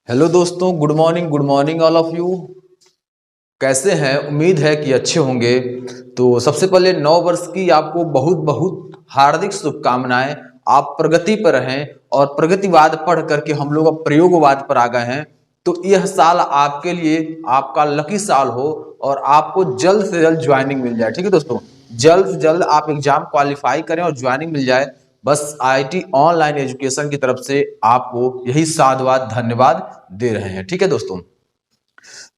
Hello दोस्तों, good morning all of you. कैसे हैं? उम्मीद है कि अच्छे होंगे। तो सबसे पहले नव वर्ष की आपको बहुत बहुत हार्दिक शुभकामनाएं। आप प्रगति पर रहें और प्रगतिवाद पढ़ करके हम लोग अब प्रयोगवाद पर आ गए हैं। तो यह साल आपके लिए आपका लकी साल हो और आपको जल्द से जल्द ज्वाइनिंग मिल जाए। ठीक है दोस्तों, जल्द से जल्द आप एग्जाम क्वालिफाई करें और ज्वाइनिंग मिल जाए। बस आईआईटी ऑनलाइन एजुकेशन की तरफ से आपको यही साधुवाद धन्यवाद दे रहे हैं। ठीक है दोस्तों,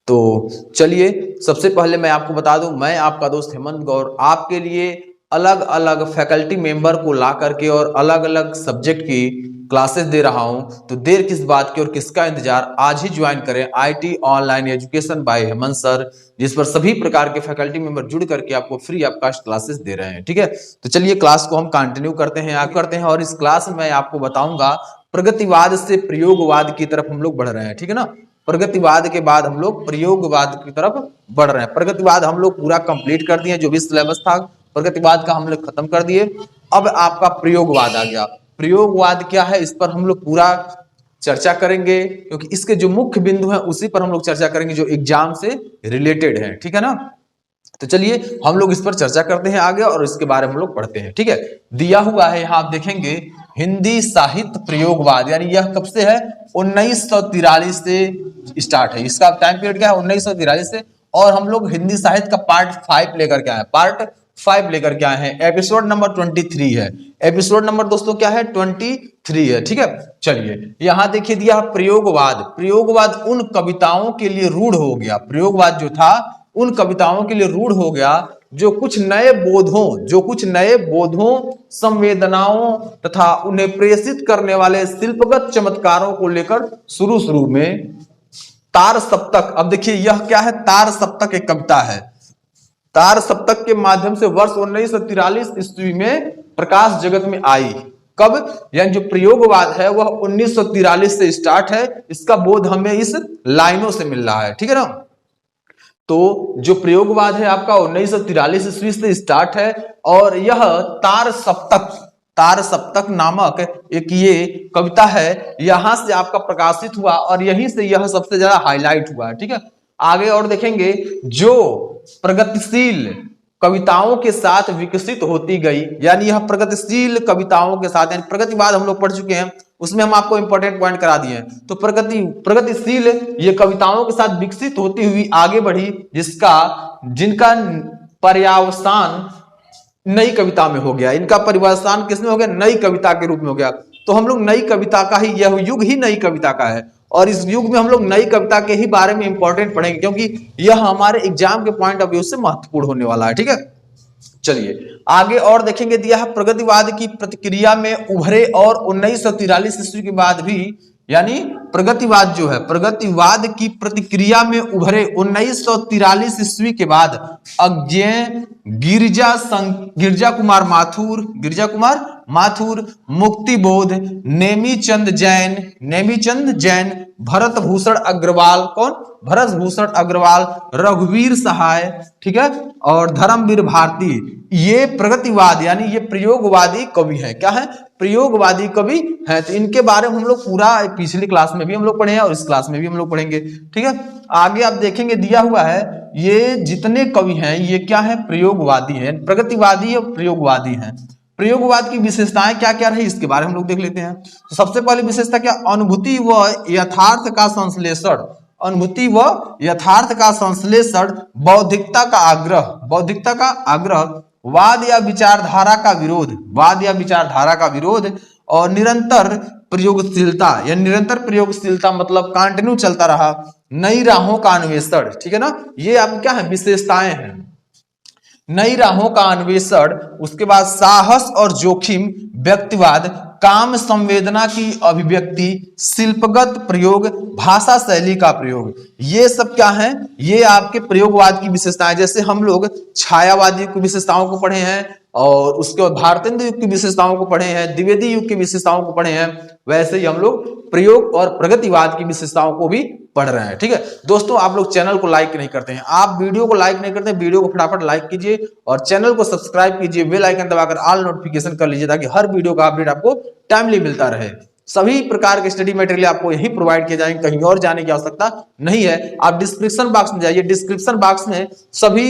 तो चलिए सबसे पहले मैं आपको बता दूं, मैं आपका दोस्त हेमंत गौर आपके लिए अलग अलग फैकल्टी मेंबर को ला करके और अलग अलग सब्जेक्ट की क्लासेस दे रहा हूं। तो देर किस बात की और किसका इंतजार, आज ही ज्वाइन करें IT online education by Hemant sir, जिस पर सभी प्रकार के फैकल्टी मेंबर जुड़ करके आपको फ्री ऑफ कास्ट क्लासेस दे रहे हैं। ठीक है, तो चलिए क्लास को हम कंटिन्यू करते हैं और इस क्लास में मैं आपको बताऊंगा प्रगतिवाद से प्रयोगवाद की तरफ हम लोग बढ़ रहे हैं। ठीक है ना, प्रगतिवाद के बाद हम लोग प्रयोगवाद की तरफ बढ़ रहे हैं। प्रगतिवाद हम लोग पूरा कंप्लीट कर दिए, जो भी सिलेबस था प्रगतिवाद का हम लोग खत्म कर दिए। अब आपका प्रयोगवाद आ गया। प्रयोगवाद क्या है, इस पर हम लोग पूरा चर्चा करेंगे, क्योंकि इसके जो मुख्य बिंदु हैं उसी पर हम लोग चर्चा करेंगे जो एग्जाम से रिलेटेड है। ठीक है ना, तो चलिए हम लोग इस पर चर्चा करते हैं आगे और इसके बारे में हम लोग पढ़ते हैं। ठीक है, दिया हुआ है यहाँ आप देखेंगे हिंदी साहित्य प्रयोगवाद, यानी यह कब से है? 1943 से स्टार्ट है। इसका टाइम पीरियड क्या है? 1943 से। और हम लोग हिंदी साहित्य का पार्ट 5 लेकर के आए, पार्ट 5 लेकर के आए हैं। एपिसोड नंबर 23 है। एपिसोड नंबर दोस्तों क्या है? 23 है। ठीक है, चलिए यहां देखिए दिया प्रयोगवाद। प्रयोगवाद उन कविताओं के लिए रूढ़ हो गया, प्रयोगवाद जो था उन कविताओं के लिए रूढ़ हो गया जो कुछ नए बोधों संवेदनाओं तथा उन्हें प्रेषित करने वाले शिल्पगत चमत्कारों को लेकर शुरू में तार सप्तक। अब देखिए यह क्या है? तार सप्तक एक कविता है। तार सप्तक के माध्यम से वर्ष 1943 ईस्वी में प्रकाश जगत में आई। कब? यानी जो प्रयोगवाद है वह 1943 से स्टार्ट है। इसका बोध हमें इस लाइनों से मिल रहा है। ठीक है ना, तो जो प्रयोगवाद है आपका 1943 ईस्वी से स्टार्ट है और यह तार सप्तक नामक एक ये कविता है, यहां से आपका प्रकाशित हुआ और यहीं से यह सबसे ज्यादा हाईलाइट हुआ है। ठीक है, आगे और देखेंगे जो प्रगतिशील कविताओं के साथ विकसित होती गई, यानी यह प्रगतिशील कविताओं के साथ, यानी प्रगतिवाद हम लोग पढ़ चुके हैं, उसमें हम आपको इंपॉर्टेंट पॉइंट करा दिए हैं। तो प्रगतिशील ये कविताओं के साथ विकसित होती हुई आगे बढ़ी, जिनका पर्यावसान नई कविता में हो गया। इनका पर्यावसान किसमें हो गया? नई कविता के रूप में हो गया। तो हम लोग नई कविता का ही, यह युग ही नई कविता का है और इस युग में हम लोग नई कविता के ही बारे में इंपॉर्टेंट पढ़ेंगे, क्योंकि यह हमारे एग्जाम के पॉइंट ऑफ व्यू से महत्वपूर्ण होने वाला है। ठीक है, चलिए आगे और देखेंगे दिया है प्रगतिवाद की प्रतिक्रिया में उभरे और 1943 ईस्वी के बाद भी, यानी प्रगतिवाद जो है प्रगतिवाद की प्रतिक्रिया में उभरे 1943 ईस्वी के बाद अज्ञेय गिरजा कुमार माथुर, मुक्तिबोध, नेमीचंद जैन, भरत भूषण अग्रवाल, रघुवीर सहाय, ठीक है, और धर्मवीर भारती, ये प्रगतिवाद यानी ये प्रयोगवादी कवि हैं। क्या है? प्रयोगवादी कवि हैं। तो इनके बारे में हम लोग पूरा पिछली क्लास में भी हम लोग पढ़े हैं और इस क्लास में भी हम लोग पढ़ेंगे। ठीक है, आगे आप देखेंगे दिया हुआ है ये जितने कवि हैं ये क्या है? प्रयोगवादी हैं, प्रगतिवादी और प्रयोगवादी हैं। प्रयोगवाद की विशेषताएं क्या क्या रही इसके बारे में हम लोग देख लेते हैं। तो सबसे पहली विशेषता क्या? अनुभूति व यथार्थ का संश्लेषण, बौद्धिकता का आग्रह, वाद या विचारधारा का विरोध और निरंतर प्रयोगशीलता मतलब कंटिन्यू चलता रहा, नई राहों का अन्वेषण। ठीक है ना, ये आप क्या है? विशेषताएं हैं। नई राहों का अन्वेषण, उसके बाद साहस और जोखिम, व्यक्तिवाद, काम संवेदना की अभिव्यक्ति, शिल्पगत प्रयोग, भाषा शैली का प्रयोग, ये सब क्या है? ये आपके प्रयोगवाद की विशेषताएं। जैसे हम लोग छायावादी की विशेषताओं को पढ़े हैं और उसके बाद भारतेंद्र युग की विशेषताओं को पढ़े हैं, द्विवेदी युग की विशेषताओं को पढ़े हैं, वैसे ही हम लोग प्रयोग और प्रगतिवाद की विशेषताओं को भी पढ़ रहे हैं। ठीक है दोस्तों, आप लोग चैनल को लाइक नहीं करते हैं, आप वीडियो को लाइक नहीं करते हैं, वीडियो को फटाफट लाइक कीजिए और चैनल को सब्सक्राइब कीजिए, बेल आइकन दबाकर ऑल नोटिफिकेशन कर लीजिए ताकि हर वीडियो का अपडेट आपको टाइमली मिलता रहे। सभी प्रकार के स्टडी मटेरियल आपको यही प्रोवाइड किए जाएंगे, कहीं और जाने की आवश्यकता नहीं है। आप डिस्क्रिप्शन बॉक्स में जाइए, डिस्क्रिप्शन बॉक्स में सभी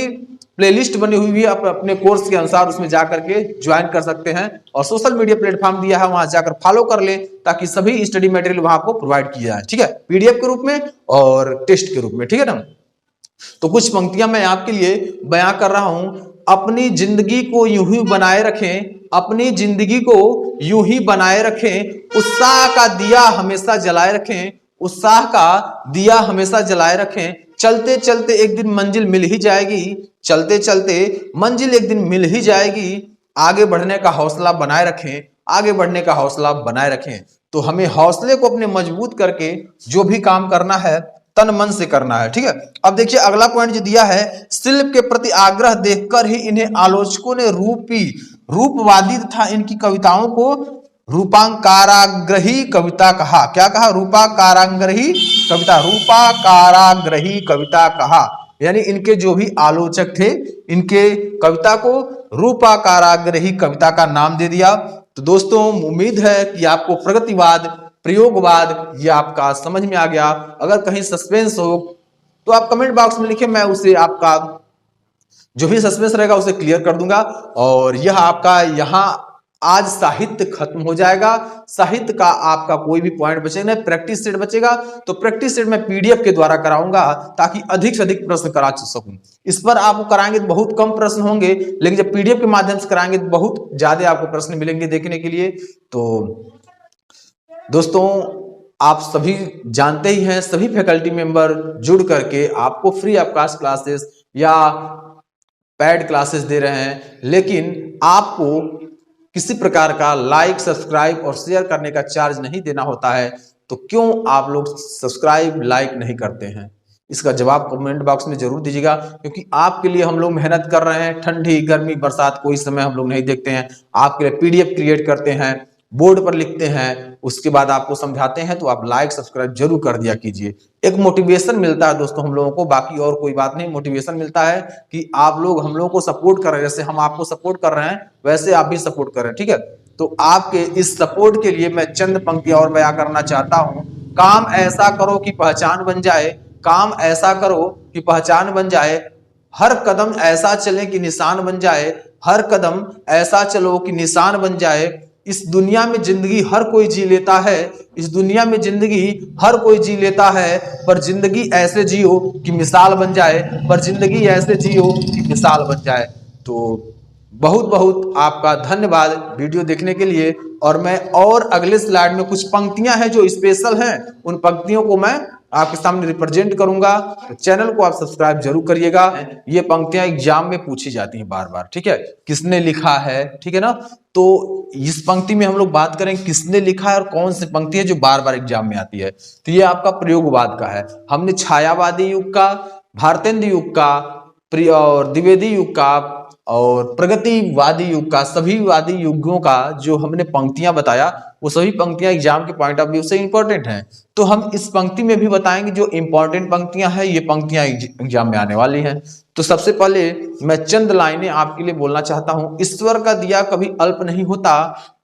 प्लेलिस्ट बनी हुई है, आप अपने कोर्स के अनुसार उसमें जाकर के ज्वाइन कर सकते हैं। और सोशल मीडिया प्लेटफॉर्म दिया है, वहां जाकर फॉलो कर लें ताकि सभी स्टडी मटेरियल वहां आपको प्रोवाइड किया जाए, ठीक है, पीडीएफ के रूप में और टेस्ट के रूप में, ठीक है ना। तो कुछ पंक्तियां मैं आपके लिए बयां कर रहा हूं। अपनी जिंदगी को यूं ही बनाए रखें, अपनी जिंदगी को यूं ही बनाए रखें, उत्साह का दिया हमेशा जलाए रखें, उत्साह का दिया हमेशा जलाए रखें। चलते चलते एक दिन मंजिल मिल ही जाएगी, चलते चलते मंजिल एक दिन मिल ही जाएगी। आगे बढ़ने का हौसला बनाए रखें, आगे बढ़ने का हौसला बनाए रखें। तो हमें हौसले को अपने मजबूत करके जो भी काम करना है तन मन से करना है, ठीक है। अब देखिए अगला पॉइंट जो दिया है, शिल्प के प्रति आग्रह देखकर ही इन्हें आलोचकों ने रूपवादी तथा इनकी कविताओं को रूपाकाराग्रही कविता कहा। क्या कहा? रूपाकाराग्रही कविता, रूपाकाराग्रही कविता कहा। यानी इनके जो भी आलोचक थे, इनके कविता को रूपाकाराग्रही कविता का नाम दे दिया। तो दोस्तों उम्मीद है कि आपको प्रगतिवाद, प्रयोगवाद ये आपका समझ में आ गया। अगर कहीं सस्पेंस हो तो आप कमेंट बॉक्स में लिखें, मैं उसे आपका जो भी सस्पेंस रहेगा उसे क्लियर कर दूंगा। और यह आपका यहाँ आज साहित्य खत्म हो जाएगा। साहित्य का आपका कोई भी पॉइंट बचेगा नहीं, प्रैक्टिस सेट बचेगा। तो प्रैक्टिस सेट मैं पीडीएफ के द्वारा कराऊंगा ताकि अधिक से अधिक प्रश्न करा सकूं। इस पर आपको कराएंगे तो बहुत कम प्रश्न होंगे, लेकिन जब पीडीएफ के माध्यम से कराएंगे तो बहुत ज्यादा आपको प्रश्न मिलेंगे देखने के लिए। तो दोस्तों आप सभी जानते ही हैं, सभी फैकल्टी मेंबर जुड़ करके आपको फ्री ऑफ कास्ट क्लासेस या पेड क्लासेस दे रहे हैं, लेकिन आपको किसी प्रकार का लाइक, सब्सक्राइब और शेयर करने का चार्ज नहीं देना होता है। तो क्यों आप लोग सब्सक्राइब, लाइक नहीं करते हैं? इसका जवाब कमेंट बॉक्स में जरूर दीजिएगा, क्योंकि आपके लिए हम लोग मेहनत कर रहे हैं। ठंडी, गर्मी, बरसात कोई समय हम लोग नहीं देखते हैं। आपके लिए पीडीएफ क्रिएट करते हैं, बोर्ड पर लिखते हैं, उसके बाद आपको समझाते हैं। तो आप लाइक, सब्सक्राइब जरूर कर दिया कीजिए। एक मोटिवेशन मिलता है दोस्तों हम लोगों को, बाकी और कोई बात नहीं। मोटिवेशन मिलता है कि आप लोग हम लोगों को सपोर्ट कर रहे हैं, जैसे हम आपको सपोर्ट कर रहे हैं वैसे आप भी सपोर्ट कर रहे हैं, ठीक है। तो आपके इस सपोर्ट के लिए मैं चंद पंक्तियां और बयां करना चाहता हूं। काम ऐसा करो कि पहचान बन जाए, काम ऐसा करो कि पहचान बन जाए, हर कदम ऐसा चले कि निशान बन जाए, हर कदम ऐसा चलो कि निशान बन जाए। इस दुनिया में जिंदगी हर कोई जी लेता है, इस दुनिया में जिंदगी हर कोई जी लेता है, पर जिंदगी ऐसे जियो कि मिसाल बन जाए, पर जिंदगी ऐसे जियो कि मिसाल बन जाए। तो बहुत बहुत आपका धन्यवाद वीडियो देखने के लिए। और मैं और अगले स्लाइड में कुछ पंक्तियां हैं जो स्पेशल हैं, उन पंक्तियों को मैं आपके सामने रिप्रेजेंट करूंगा। तो चैनल को आप सब्सक्राइब जरूर करिएगा। ये पंक्तियां एग्जाम में पूछी जाती हैं बार बार, ठीक है। किसने लिखा है, ठीक है ना। तो इस पंक्ति में हम लोग बात करें किसने लिखा है और कौन सी पंक्ति है जो बार बार एग्जाम में आती है। तो ये आपका प्रयोगवाद का है। हमने छायावादी युग का, भारतेंदु युग का और द्विवेदी युग का और प्रगतिवादी युग का, सभी वादी युगों का जो हमने पंक्तियां बताया वो सभी पंक्तियां एग्जाम के पॉइंट ऑफ व्यू से इंपॉर्टेंट हैं। तो हम इस पंक्ति में भी बताएंगे जो इंपॉर्टेंट पंक्तियां हैं, ये पंक्तियां एग्जाम में आने वाली हैं। तो सबसे पहले मैं चंद लाइनें आपके लिए बोलना चाहता हूं। ईश्वर का दिया कभी अल्प नहीं होता,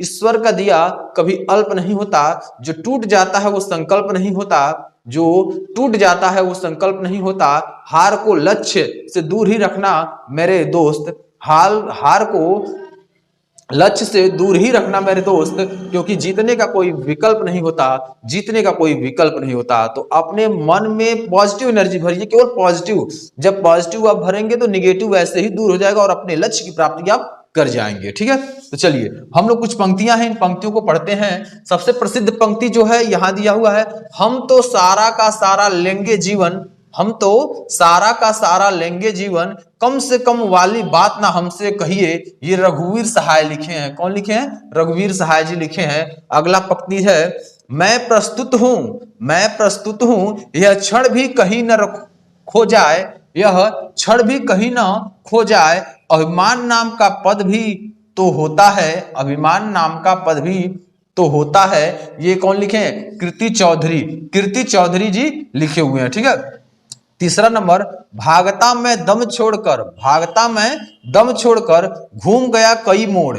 ईश्वर का दिया कभी अल्प नहीं होता, जो टूट जाता है वो संकल्प नहीं होता, जो टूट जाता है वो संकल्प नहीं होता। हार को लक्ष्य से दूर ही रखना मेरे दोस्त, हार को लक्ष्य से दूर ही रखना मेरे दोस्त, क्योंकि जीतने का कोई विकल्प नहीं होता, जीतने का कोई विकल्प नहीं होता। तो अपने मन में पॉजिटिव एनर्जी भरिए, केवल पॉजिटिव। जब पॉजिटिव आप भरेंगे तो निगेटिव ऐसे ही दूर हो जाएगा और अपने लक्ष्य की प्राप्ति आप कर जाएंगे, ठीक है। तो चलिए हम लोग कुछ पंक्तियां हैं, इन पंक्तियों को पढ़ते हैं। सबसे प्रसिद्ध पंक्ति जो है यहां दिया हुआ है, हम तो सारा का सारा लेंगे जीवन, हम तो सारा का सारा लेंगे जीवन, कम से कम वाली बात ना हमसे कहिए। ये रघुवीर सहाय लिखे हैं। कौन लिखे हैं? रघुवीर सहाय जी लिखे हैं। अगला पंक्ति है, मैं प्रस्तुत हूं, मैं प्रस्तुत हूं, यह क्षण भी कहीं न खो जाए, यह क्षण भी कहीं न खो जाए। अभिमान नाम का पद भी तो होता है, अभिमान नाम का पद भी तो होता है। ये कौन लिखे हैं? कीर्ति चौधरी, कीर्ति चौधरी जी लिखे हुए हैं, ठीक है। तीसरा नंबर, भागता मैं दम छोड़कर, भागता मैं दम छोड़कर घूम गया कई मोड़,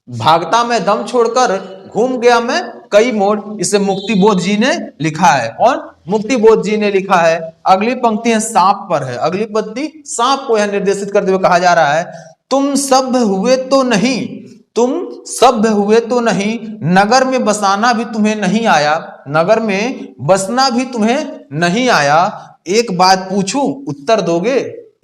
भागता मैं दम छोड़कर घूम गया मैं कई मोड़, इसे मुक्ति बोध जी ने लिखा है। कौन? मुक्ति बोध जी ने लिखा है। अगली पंक्ति है सांप पर है। अगली पंक्ति सांप को यह निर्देशित करते हुए कहा जा रहा है, तुम सभ्य हुए तो नहीं, तुम सभ्य हुए तो नहीं, नगर में बसाना भी तुम्हें नहीं आया, नगर में बसना भी तुम्हें नहीं आया। एक बात पूछूं उत्तर दोगे,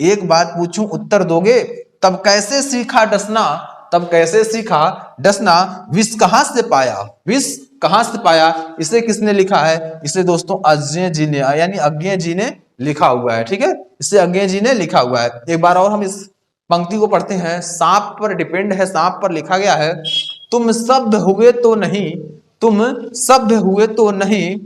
एक बात पूछूं उत्तर दोगे, तब कैसे सीखा डसना, तब कैसे सीखा डसना, विष कहां से पाया, विष कहां से पाया। इसे किसने लिखा है? इसे दोस्तों अज्ञेय जी ने, यानी अज्ञेय जी ने लिखा हुआ है। ठीक है, इसे अज्ञेय जी ने लिखा हुआ है। एक बार और हम इस पंक्ति को पढ़ते हैं। सांप पर डिपेंड है, सांप पर लिखा गया है, तुम सभ्य हुए तो नहीं, तुम सभ्य हुए तो नहीं,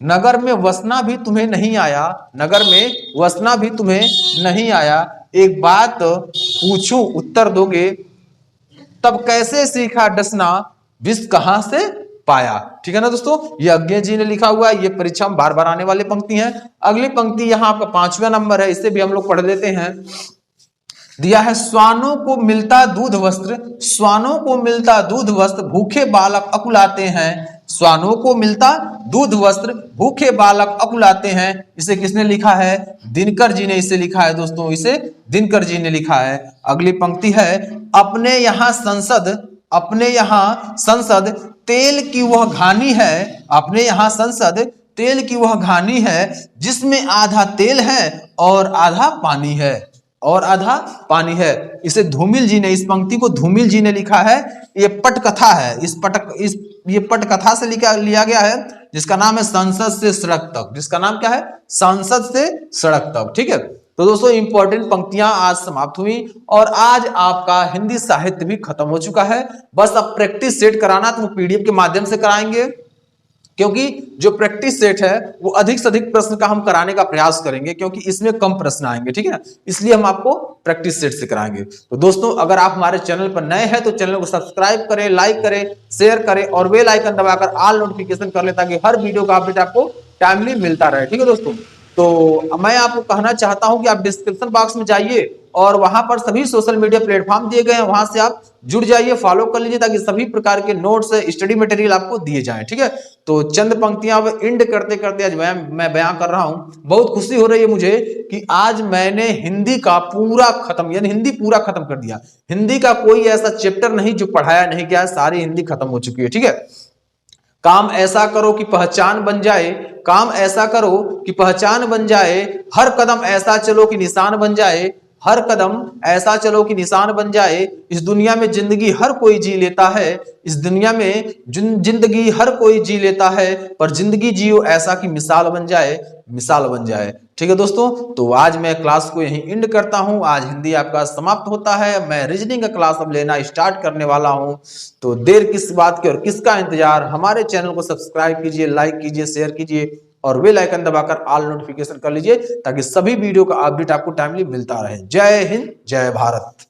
नगर में वसना भी तुम्हें नहीं आया, नगर में वसना भी तुम्हें नहीं आया। एक बात पूछूं उत्तर दोगे, तब कैसे सीखा डसना, विष कहां से पाया। ठीक है ना दोस्तों, ये अज्ञेय जी ने लिखा हुआ है। ये परीक्षा में बार बार आने वाली पंक्ति है। अगली पंक्ति यहां आपका 5वां नंबर है, इसे भी हम लोग पढ़ लेते हैं। दिया है, श्वानों को मिलता दूध वस्त्र, श्वानों को मिलता दूध वस्त्र, भूखे बालक अकुलाते हैं, श्वानों को मिलता दूध वस्त्र, भूखे बालक अकुलाते हैं। इसे किसने लिखा है? दिनकर जी ने इसे लिखा है दोस्तों, इसे दिनकर जी ने लिखा है। अगली पंक्ति है, अपने यहां संसद, अपने यहां संसद तेल की वह घानी है, अपने यहां संसद तेल की वह घानी है, जिसमें आधा तेल है और आधा पानी है, और आधा पानी है। इसे धूमिल जी ने, इस पंक्ति को धूमिल जी ने लिखा है। ये पटकथा है, ये पटकथा से लिया गया है, जिसका नाम है संसद से सड़क तक, जिसका नाम क्या है? संसद से सड़क तक। ठीक है, तो दोस्तों इंपॉर्टेंट पंक्तियां आज समाप्त हुई और आज आपका हिंदी साहित्य भी खत्म हो चुका है। बस अब प्रैक्टिस सेट कराना तो पीडीएफ के माध्यम से कराएंगे, क्योंकि जो प्रैक्टिस सेट है वो अधिक से अधिक प्रश्न का हम कराने का प्रयास करेंगे, क्योंकि इसमें कम प्रश्न आएंगे। ठीक है ना, इसलिए हम आपको प्रैक्टिस सेट से कराएंगे। तो दोस्तों अगर आप हमारे चैनल पर नए हैं तो चैनल को सब्सक्राइब करें, लाइक करें, शेयर करें और बेल आइकन दबाकर ऑल नोटिफिकेशन कर लें, ताकि हर वीडियो का अपडेट आपको टाइमली मिलता रहे। ठीक है दोस्तों, तो मैं आपको कहना चाहता हूं कि आप डिस्क्रिप्शन बॉक्स में जाइए और वहां पर सभी सोशल मीडिया प्लेटफॉर्म दिए गए हैं, वहां से आप जुड़ जाइए, फॉलो कर लीजिए, ताकि सभी प्रकार के नोट्स, स्टडी मटेरियल आपको दिए जाएं। ठीक है, तो चंद पंक्तियां एंड करते करते आज मैं बयां कर रहा हूं। बहुत खुशी हो रही है मुझे कि आज मैंने हिंदी का पूरा खत्म, यानी हिंदी पूरा खत्म कर दिया। हिंदी का कोई ऐसा चैप्टर नहीं जो पढ़ाया नहीं गया, सारी हिंदी खत्म हो चुकी है। ठीक है, काम ऐसा करो कि पहचान बन जाए, काम ऐसा करो कि पहचान बन जाए, हर कदम ऐसा चलो कि निशान बन जाए, हर कदम ऐसा चलो कि निशान बन जाए। इस दुनिया में जिंदगी हर कोई जी लेता है, इस दुनिया में जिंदगी हर कोई जी लेता है, पर जिंदगी जियो ऐसा कि मिसाल बन जाए, मिसाल बन जाए। ठीक है दोस्तों, तो आज मैं क्लास को यहीं एंड करता हूं। आज हिंदी आपका समाप्त होता है। मैं रीजनिंग का क्लास अब लेना स्टार्ट करने वाला हूं, तो देर किस बात की और किसका इंतजार। हमारे चैनल को सब्सक्राइब कीजिए, लाइक कीजिए, शेयर कीजिए और बेल आइकन दबाकर ऑल नोटिफिकेशन कर लीजिए, ताकि सभी वीडियो का अपडेट आपको टाइमली मिलता रहे। जय हिंद, जय भारत।